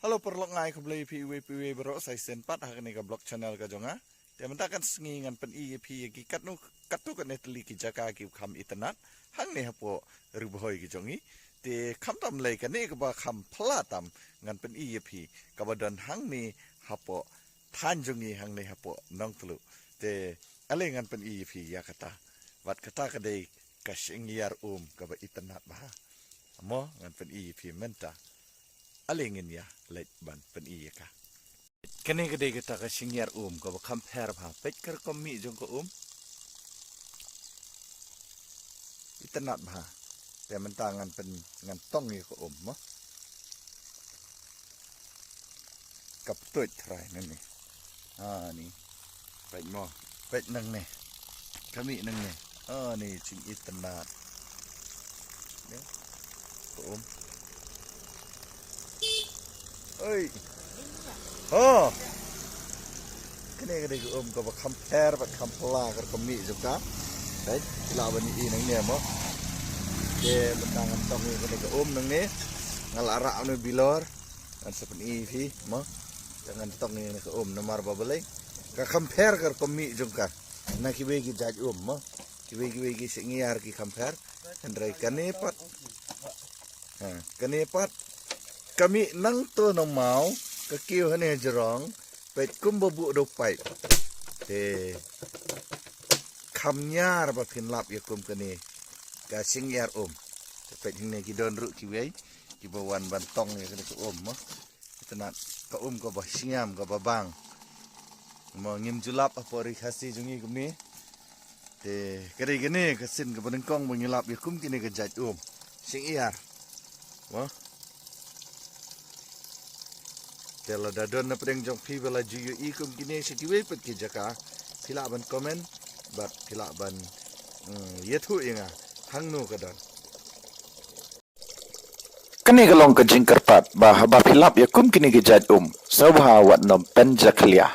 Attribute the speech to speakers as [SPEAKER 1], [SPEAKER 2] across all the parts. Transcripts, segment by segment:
[SPEAKER 1] Halo perlok ngai ke beli PW bro saya senpat hak ni ke blog channel ka jonga. Dia mentakan sengingan pen pi ki kat tu kan netli ki jaka ki kham internet hang ni hapo ribohoi ki jongi. Te kham tam lai kan ni ke ba kham phlatam ngan pen pi ka badan hang ni hapo than jongi hang ni hapo nong telu. Te ale ngan pen pi ya kata. Wat kata ka dei ka singiar ka ba internet ba. Mo ngan pen pi menta. Alingin ya leit ban pen iya ka kene gede kita ka singyar ko ba compare ba pet ker komi jong ko itanat ba te mentangan pen ngan tong ni ko mo kap tuit trai ni ni pet mo pet nang ni kami nang ni ni sing itanat ya ko ơi cái này cái có một compare và compare cái công nghệ chúng ta đấy là bên ini nang ni mo ke mentangan tong ni cái nang ni ngalara ni bilor kan seperti ini mo jangan tong ni ke nomor babelai ka compare cái công nghệ chúng ta na ki we ki jaj mo ki we ki singiar ki compare andrai kanepat kanepat kami nang to nang mau ke kiu hane jerong pet kum bobu do pai te khamnyar ba phin lap ya kum kani ka singyar pet hine ki don ru ki wei ki bawan bantong ya kani ko mo tenat ka ko ba singyam ka ba bang mo ngim julap apa ri khasi jungi kumi te kari gani ka sin ka banengkong mengilap ya kum kini ka jaj singyar mo Kalau dadon na pring jong pi bala juyu ikum kini sekiwe pet ki jaka pila ban komen bat pila ban yethu inga hangnu kadon kani galong ka jingkar pat ba haba pilap ya kum kini ki jaj sabha wat nom pen jaklia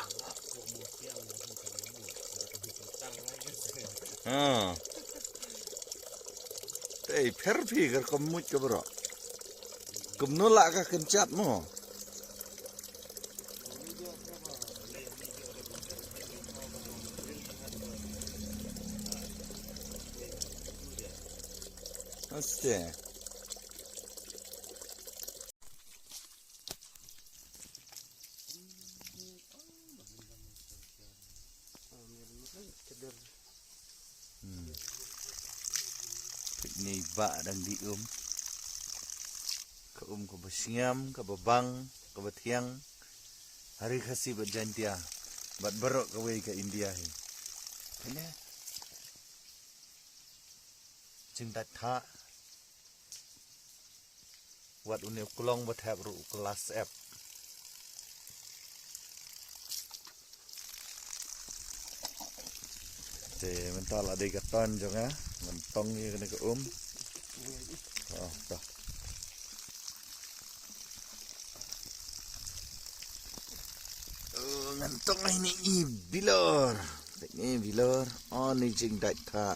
[SPEAKER 1] ei perfi gar komut ka bro kum nolak ka kencat mo Aste. Ni ba dang di ka ko basiam ka babang ka batiang hari khasi berjantia bat barok ka we ka India hi ini cinta tha wat uni kulong bat have ru kelas app te mental ada gaton jonga mentong ni kena ke dah ngantong ini bilor ni jing dat tha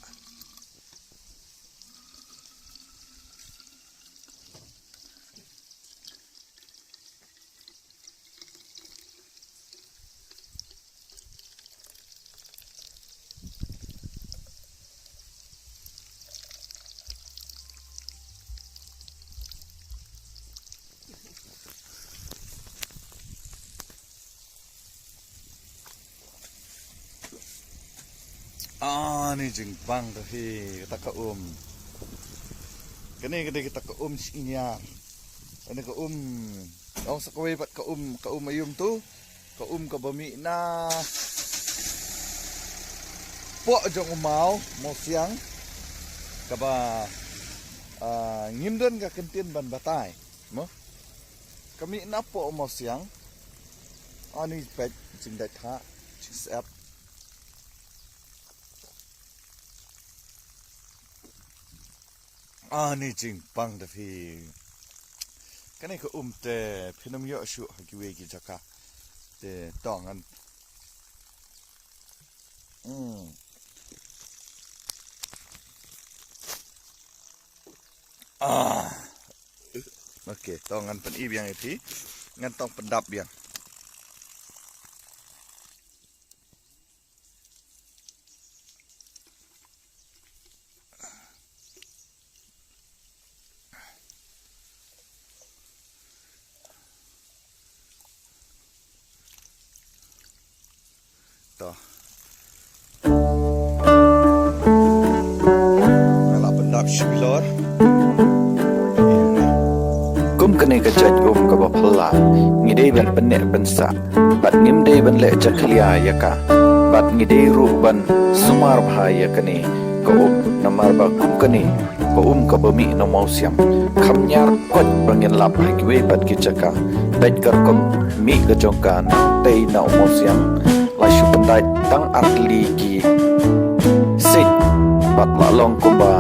[SPEAKER 1] ni jing bang tapi kita ke kene kita ke sinya ini ke oh sakawe pat ke ayum tu ke ke bami na po jong mau siang ka ba ngimdon ka kentin ban batai mo kami na po mo siang ani pet jing dat ha sap ni jing pang da phi kane ko te phinom yo shu hakiwe ki jaka te tongan Okey, tongan pen yang itu ngantong pendap yang toh kalau pendap shilor
[SPEAKER 2] kum kene ka jaj ka ba phalla ngidei ban penne bansa bat ngimdei ban le jaklia yaka bat ngidei ru ban sumar bhaya kane ko namar ba kum kane ko ka bami no mausiam khamnyar kot bangin lap haiwe bat ki jaka dai kar kom mi ka jongkan tei na mausiam la shu pandai tang artli ki sit bat la long kumba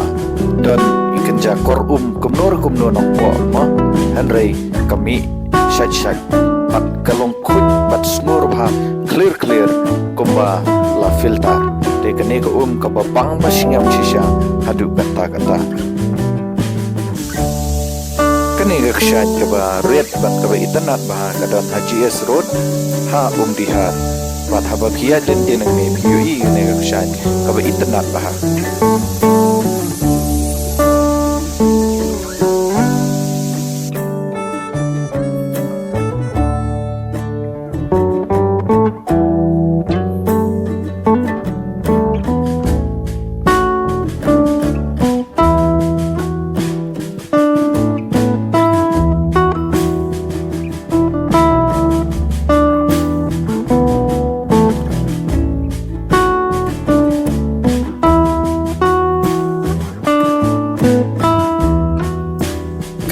[SPEAKER 2] dan ikan jakor kumnor nok po ma hanrei kami shaj bat kalong khut bat snor bha clear kumba la filter de kane ko ka bang basingam chisha hadu kata kane ga kshaj ka ba red bat ka ba itanat ba ka dan HGS road ha diha bat haba khia den ne pui ne ga kshaj ka ba itanat ba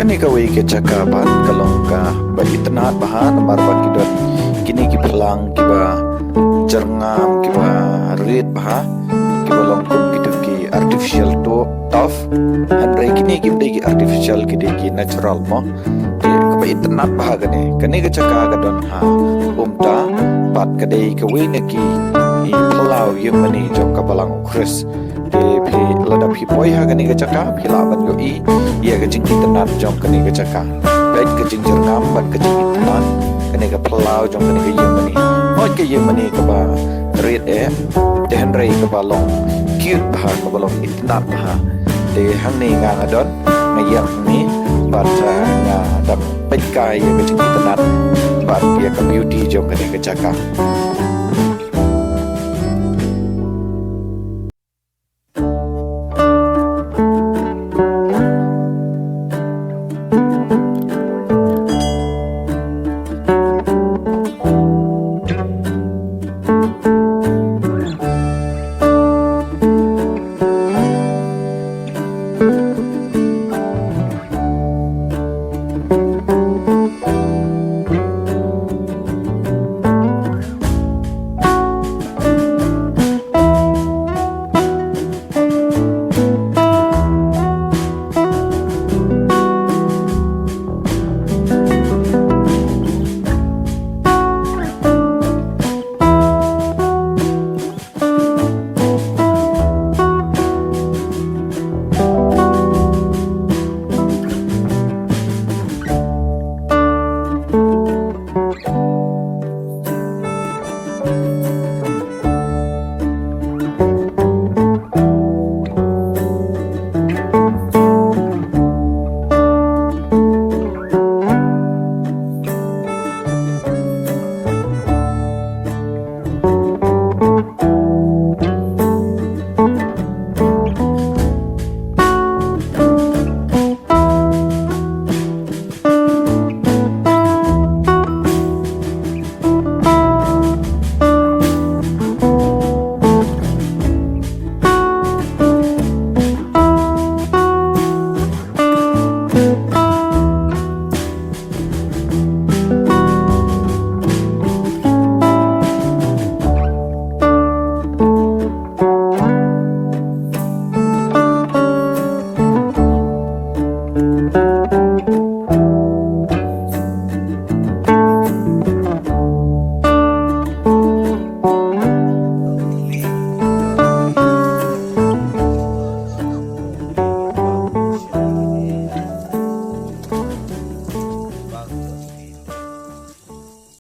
[SPEAKER 2] kani ka wei ke chaka ban kalong ka ba itna bahan mar ba kidot kini ki phalang ki ba jarngam ki ba red bah ki ba long kum ki artificial to tough and re kini ki de ki artificial ki de ki natural mo ki ka ba itna bah kani ka chaka ka don ha umta pat ka de ka wei na ki i phalau yung mani jong ka balang chris phi lada phi poi ha gani ga chaka phi la ban yo i ya ga jing kitanat jong kani ga chaka bait ga jing jarngam bat ga jing kitanat kani ga phalau jong kani ga yem mani hoi ga yem mani ka ba red de han rei ka ba long cute ba ka ba long kitanat ba de hang ni nga ngadon nga yang ni bat nga dam bait kai ga jing kitanat bat ya ka beauty jong kani ga chaka